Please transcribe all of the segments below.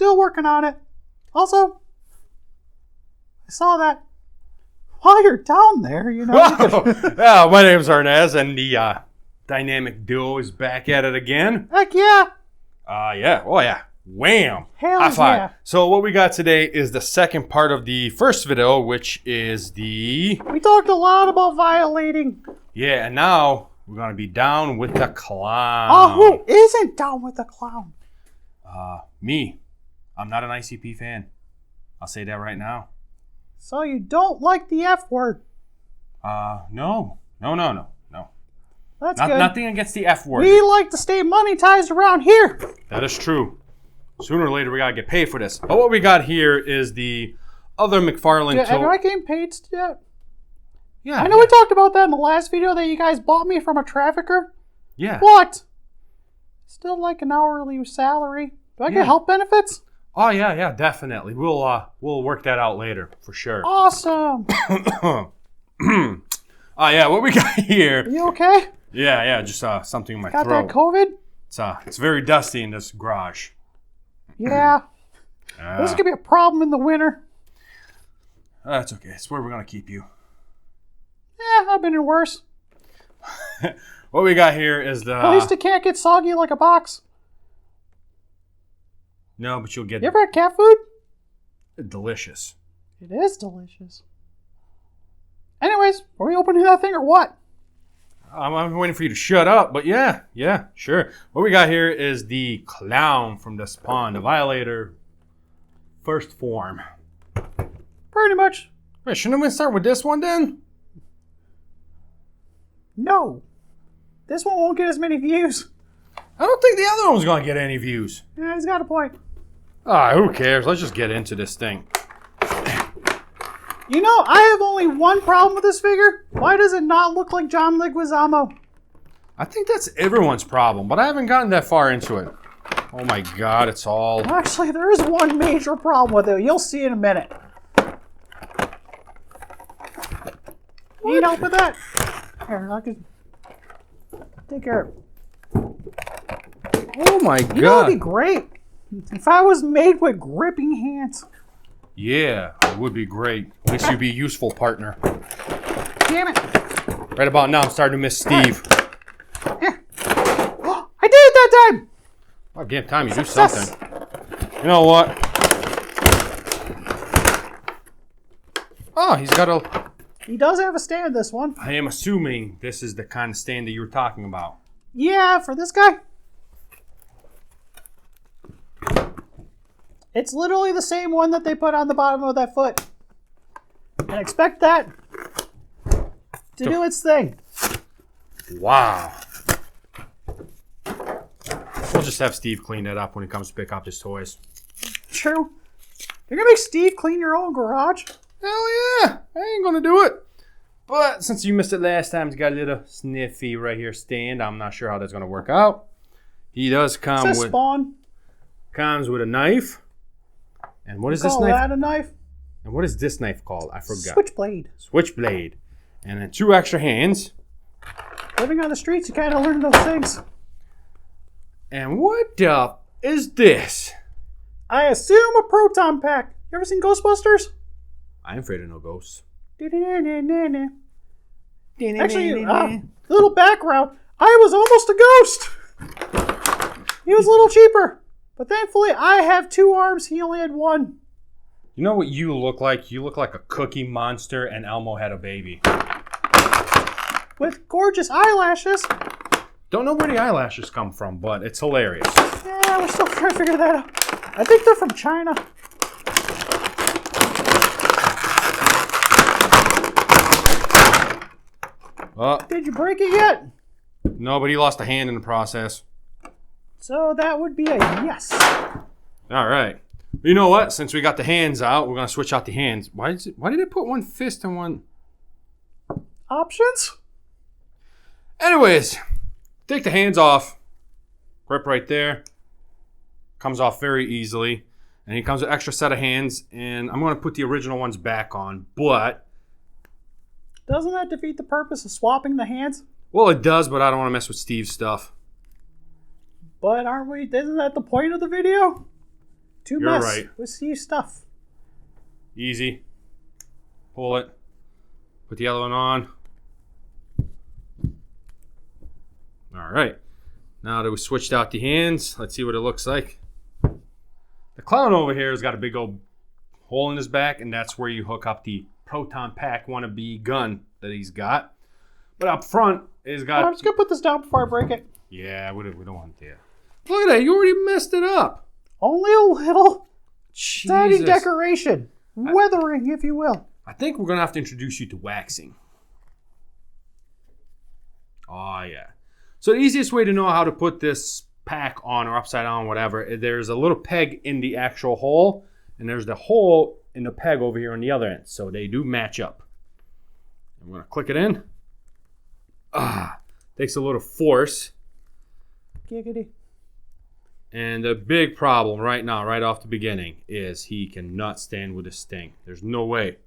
still working on it. Also, I saw that while you're down there, you know. Yeah, my name's Arnes, and the dynamic duo is back at it again. Heck yeah. Yeah. Oh, yeah. Wham. Hell High five. yeah. So what we got today is the second part of the first video, which is We talked a lot about violating. Yeah, and now we're going to be down with the clown. Oh, who isn't down with the clown? Me. I'm not an ICP fan. I'll say that right now. So you don't like the F word? No. That's good. Nothing against the F word. We like to stay monetized around here. That is true. Sooner or later, we got to get paid for this. But what we got here is the other McFarland Am I getting paid yet? Yeah. I know we talked about that in the last video that you guys bought me from a trafficker. Yeah. What? Still like an hourly salary. Do I get health benefits? Oh, yeah, definitely. We'll work that out later, for sure. Awesome. Yeah, what we got here. You okay? Yeah, just something in my throat. Got that COVID? It's very dusty in this garage. Yeah. This is going to be a problem in the winter. That's okay. It's where we're going to keep you. Yeah, I've been in worse. What we got here is the... At least it can't get soggy like a box. No, but you'll get... You ever had cat food? Delicious. It is delicious. Anyways, are we opening that thing or what? I'm waiting for you to shut up, but yeah, sure. What we got here is the clown from the Spawn, the Violator first form. Pretty much. Wait, shouldn't we start with this one then? No. This one won't get as many views. I don't think the other one's going to get any views. Yeah, he's got a point. Who cares? Let's just get into this thing. You know, I have only one problem with this figure. Why does it not look like John Leguizamo? I think that's everyone's problem, but I haven't gotten that far into it. Oh my god, it's all... Actually, there is one major problem with it. You'll see in a minute. Need help with that? Here, I can take care of it. Oh my god. You know what would be great? If I was made with gripping hands. Yeah, it would be great. At least you'd be a useful partner. Damn it. Right about now, I'm starting to miss Steve. Yeah. I did it that time! Well, damn time you do something. You know what? Oh, he's got a... He does have a stand, this one. I am assuming this is the kind of stand that you were talking about. Yeah, for this guy. It's literally the same one that they put on the bottom of that foot. And expect that to do its thing. Wow. We'll just have Steve clean that up when he comes to pick up his toys. True. You're going to make Steve clean your own garage? Hell yeah. I ain't going to do it. But since you missed it last time, he's got a little sniffy right here stand. I'm not sure how that's going to work out. He does come with... Spawn. Comes with a knife. And what is this knife? Call that a knife? And what is this knife called? I forgot. Switchblade. Switchblade. And then 2 extra hands. Living on the streets, you kind of learn those things. And what the is this? I assume a proton pack. You ever seen Ghostbusters? I ain't afraid of no ghosts. Actually, little background. I was almost a ghost. He was a little cheaper. But thankfully, I have 2 arms. He only had 1. You know what you look like? You look like a cookie monster and Elmo had a baby. With gorgeous eyelashes. Don't know where the eyelashes come from, but it's hilarious. Yeah, we're still trying to figure that out. I think they're from China. Did you break it yet? No, but he lost a hand in the process. So that would be a yes. All right. You know what? Since we got the hands out, we're going to switch out the hands. Why did they put one fist and one... Options? Anyways, take the hands off. Grip right there. Comes off very easily. And he comes with an extra set of hands. And I'm going to put the original ones back on. But... Doesn't that defeat the purpose of swapping the hands? Well, it does, but I don't want to mess with Steve's stuff. But aren't we? Isn't that the point of the video? Too You're mess right. with you stuff. Easy. Pull it. Put the other one on. All right. Now that we switched out the hands, let's see what it looks like. The clown over here has got a big old hole in his back, and that's where you hook up the proton pack wannabe gun that he's got. But up front, he's got... I'm just going to put this down before I break it. Yeah, we don't want to. Look at that. You already messed it up. Only a little tiny Jesus. decoration. Weathering, if you will. I think we're going to have to introduce you to waxing. Oh, yeah. So the easiest way to know how to put this pack on or upside down, whatever, there's a little peg in the actual hole, and there's the hole in the peg over here on the other end. So they do match up. I'm going to click it in. Takes a little force. Giggity. And the big problem right now, right off the beginning, is he cannot stand with a sting. There's no way.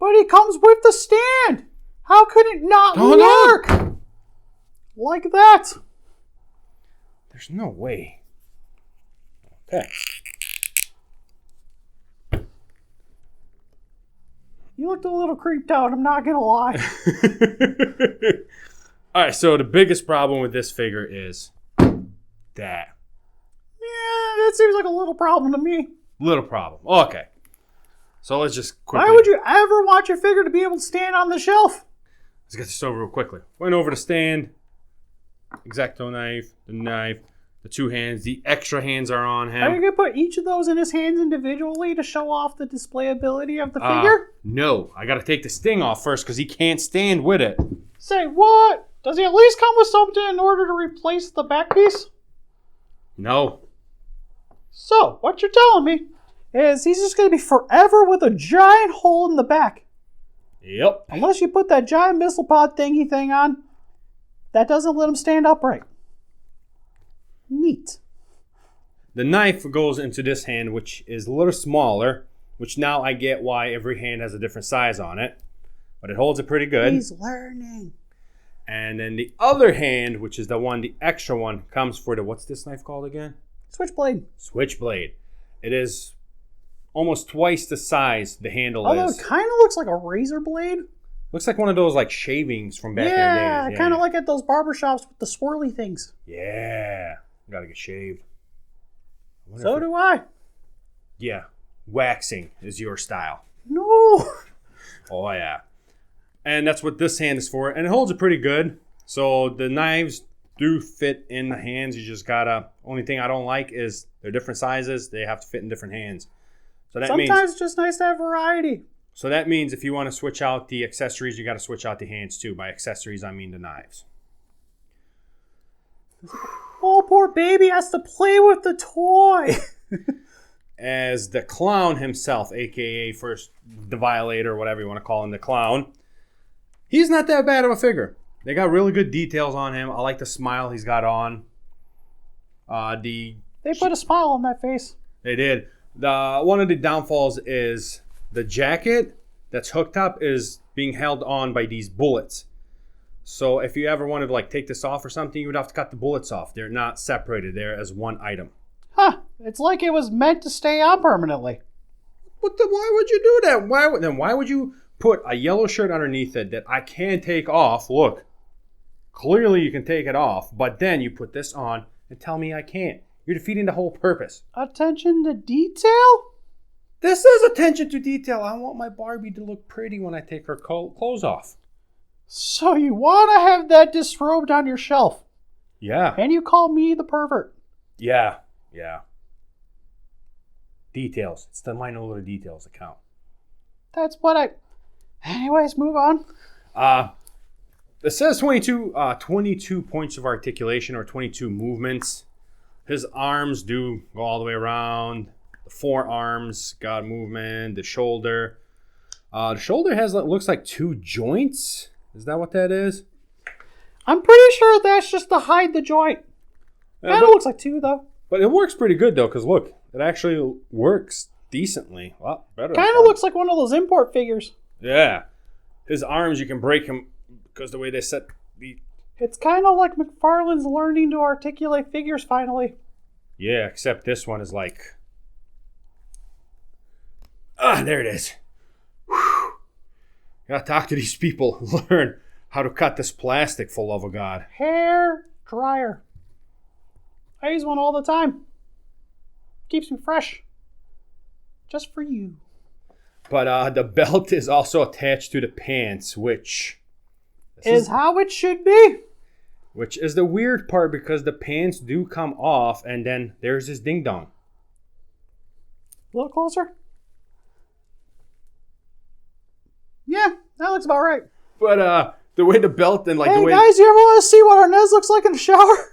But he comes with the stand. How could it not work? Like that. There's no way. Okay. You looked a little creeped out, I'm not going to lie. All right, so the biggest problem with this figure is that. Yeah, that seems like a little problem to me. Little problem. Okay. So let's just quickly. Why would you ever want your figure to be able to stand on the shelf? Let's get this over real quickly. Went over the stand. X-Acto knife, the knife, the two hands. The extra hands are on him. Are you going to put each of those in his hands individually to show off the displayability of the figure? No. I got to take the sting off first because he can't stand with it. Say what? Does he at least come with something in order to replace the back piece? No. So, what you're telling me is he's just going to be forever with a giant hole in the back. Yep. Unless you put that giant missile pod thingy thing on, that doesn't let him stand upright. Neat. The knife goes into this hand, which is a little smaller, which now I get why every hand has a different size on it. But it holds it pretty good. He's learning. And then the other hand, which is the one, the extra one, comes for the, what's this knife called again? Switchblade. Switchblade. It is almost twice the size the handle Although is. it kind of looks like a razor blade. Looks like one of those like shavings from back in the Yeah, day. kind of like at those barber shops with the swirly things. Yeah. Gotta get shaved. So do I. Yeah. Waxing is your style. No. Oh, yeah. And that's what this hand is for. And it holds it pretty good. So the knives do fit in the hands. You just gotta... Only thing I don't like is they're different sizes. They have to fit in different hands. So that Sometimes it's just nice to have variety. So that means if you want to switch out the accessories, you got to switch out the hands too. By accessories, I mean the knives. Oh, poor baby has to play with the toy. As the clown himself, a.k.a. first the Violator, whatever you want to call him, the clown, he's not that bad of a figure. They got really good details on him. I like the smile he's got on. They put a smile on that face. They did. One of the downfalls is the jacket that's hooked up is being held on by these bullets. So if you ever wanted to like take this off or something, you would have to cut the bullets off. They're not separated. They're as one item. Huh. It's like it was meant to stay on permanently. Why would you do that? Why would you put a yellow shirt underneath it that I can take off? Look, clearly you can take it off, but then you put this on and tell me I can't. You're defeating the whole purpose. Attention to detail? This is attention to detail. I want my Barbie to look pretty when I take her clothes off. So you want to have that disrobed on your shelf? Yeah. And you call me the pervert? Yeah. Details. It's the minor little details that count. That's what I... Anyways, move on. It says 22 points of articulation or 22 movements. His arms do go all the way around. The forearms got movement. The shoulder. The shoulder looks like two joints. Is that what that is? I'm pretty sure that's just to hide the joint. Kind of looks like two, though. But it works pretty good, though, because look, it actually works decently. A lot better. Kind of looks like one of those import figures. Yeah. His arms, you can break him because the way they set the... It's kind of like McFarland's learning to articulate figures finally. Yeah, except this one is like There it is. Whew. Gotta talk to these people. Learn how to cut this plastic, for love of God. Hair dryer. I use one all the time. Keeps me fresh. Just for you. But the belt is also attached to the pants, which is how it should be. Which is the weird part because the pants do come off and then there's this ding dong. A little closer. Yeah, that looks about right. But the way the belt and like hey the way... Hey guys, you ever want to see what Arnes looks like in the shower?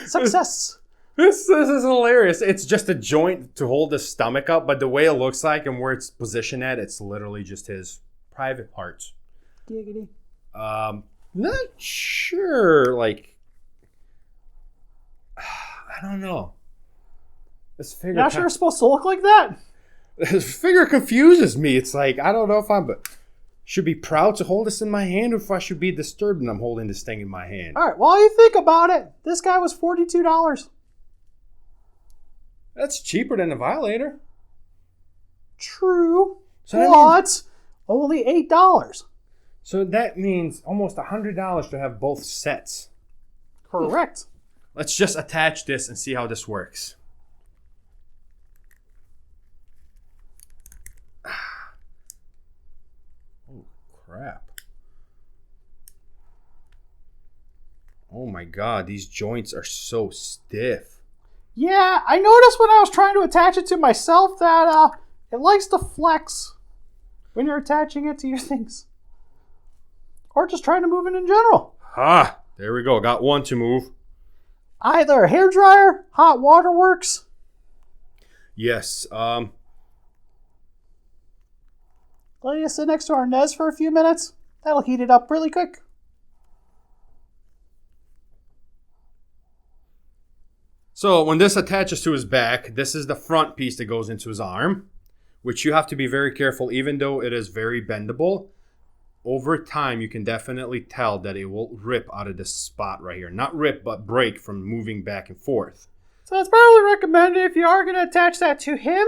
Success. This is hilarious. It's just a joint to hold his stomach up, but the way it looks like and where it's positioned at, it's literally just his private parts. Giggity. Not sure. Like, I don't know. This figure. You're not sure it's supposed to look like that? This figure confuses me. It's like I don't know if I should be proud to hold this in my hand, or if I should be disturbed when I'm holding this thing in my hand. All right. While you think about it, this guy was $42. That's cheaper than the Violator. True. So but only $8. So that means almost $100 to have both sets. Correct. Let's just attach this and see how this works. Oh, crap. Oh my God, these joints are so stiff. Yeah, I noticed when I was trying to attach it to myself that it likes to flex when you're attaching it to your things. Or just trying to move it in general. There we go. Got one to move. Either a hairdryer, hot water works. Yes. Let you sit next to Arnes for a few minutes. That'll heat it up really quick. So when this attaches to his back, this is the front piece that goes into his arm, which you have to be very careful, even though it is very bendable. Over time, you can definitely tell that it will rip out of this spot right here. Not rip, but break from moving back and forth. So it's probably recommended if you are going to attach that to him,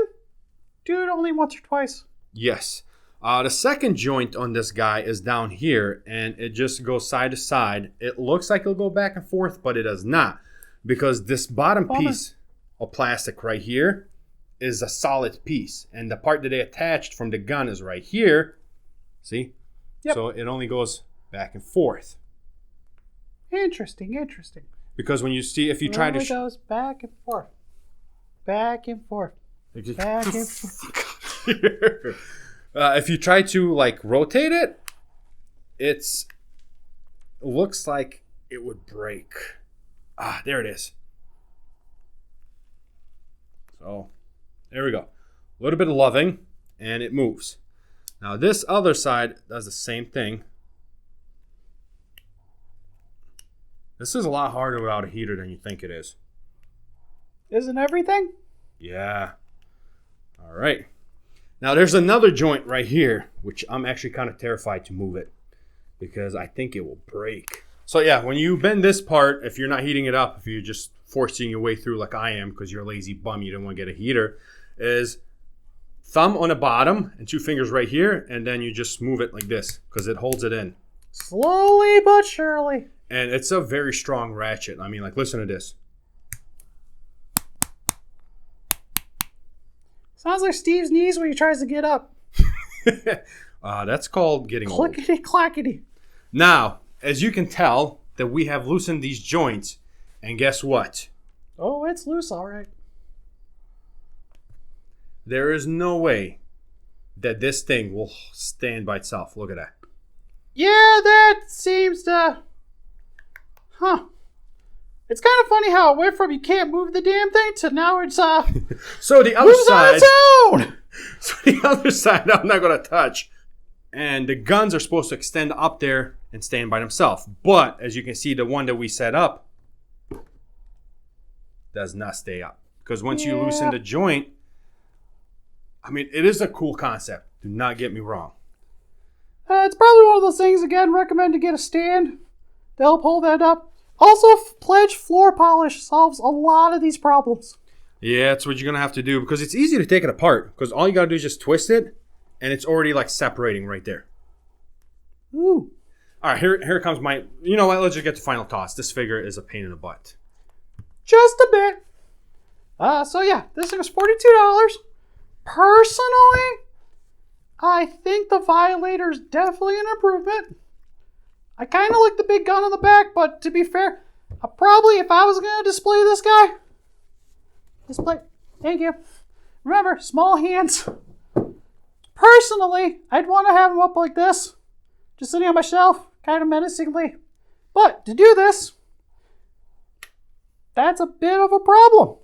do it only once or twice. Yes. The second joint on this guy is down here, and it just goes side to side. It looks like it'll go back and forth, but it does not. Because this bottom piece of plastic right here is a solid piece. And the part that they attached from the gun is right here. See? Yep. So it only goes back and forth. Interesting. Because when you see, if you try to... It goes back and forth. Back and forth. Back and forth. If you try to, like, rotate it, it looks like it would break. There it is. So, there we go. A little bit of loving, and it moves. Now, this other side does the same thing. This is a lot harder without a heater than you think it is. Isn't everything? Yeah. All right. Now, there's another joint right here, which I'm actually kind of terrified to move it because I think it will break. So yeah, when you bend this part, if you're not heating it up, if you're just forcing your way through like I am because you're a lazy bum, you don't want to get a heater, is thumb on the bottom and two fingers right here, and then you just move it like this because it holds it in. Slowly but surely. And it's a very strong ratchet. I mean, like, listen to this. Sounds like Steve's knees when he tries to get up. That's called getting old. Clickety clackety. Now, as you can tell, that we have loosened these joints, and guess what? Oh, it's loose, all right. There is no way that this thing will stand by itself. Look at that. Yeah, that seems to... It's kind of funny how it went from you can't move the damn thing to now it's So the other side... on its own! So the other side I'm not going to touch. And the guns are supposed to extend up there and stand by themselves. But, as you can see, the one that we set up does not stay up. Because once you loosen the joint, I mean, it is a cool concept. Do not get me wrong. It's probably one of those things, again, recommend to get a stand to help hold that up. Also, Pledge floor polish solves a lot of these problems. Yeah, that's what you're going to have to do because it's easy to take it apart because all you got to do is just twist it and it's already like separating right there. Ooh. All right, here comes my... You know what? Let's just get to final toss. This figure is a pain in the butt. Just a bit. So yeah, this thing is $42. Personally, I think the Violator's definitely an improvement. I kind of like the big gun on the back, but to be fair, probably if I was going to display this guy... Thank you. Remember, small hands. Personally, I'd want to have him up like this. Just sitting on my shelf, kind of menacingly. But to do this, that's a bit of a problem.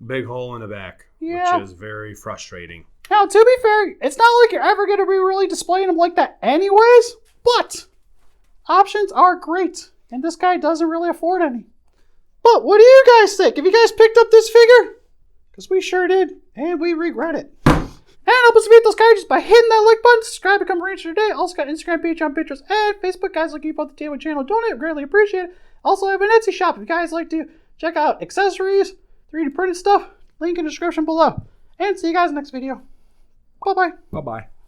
Big hole in the back, yeah. Which is very frustrating. Now, to be fair, it's not like you're ever going to be really displaying them like that anyways, but options are great, and this guy doesn't really afford any. But what do you guys think? Have you guys picked up this figure? Because we sure did, and we regret it. And help us beat those guys just by hitting that like button, subscribe, become a rancher today. Also got Instagram, Patreon, Pinterest, and Facebook. Guys, like keep up the table channel. Donate, greatly appreciate it. Also, I have an Etsy shop if you guys like to check out accessories, 3D printed stuff. Link in the description below. And see you guys next video. Bye-bye. Bye-bye.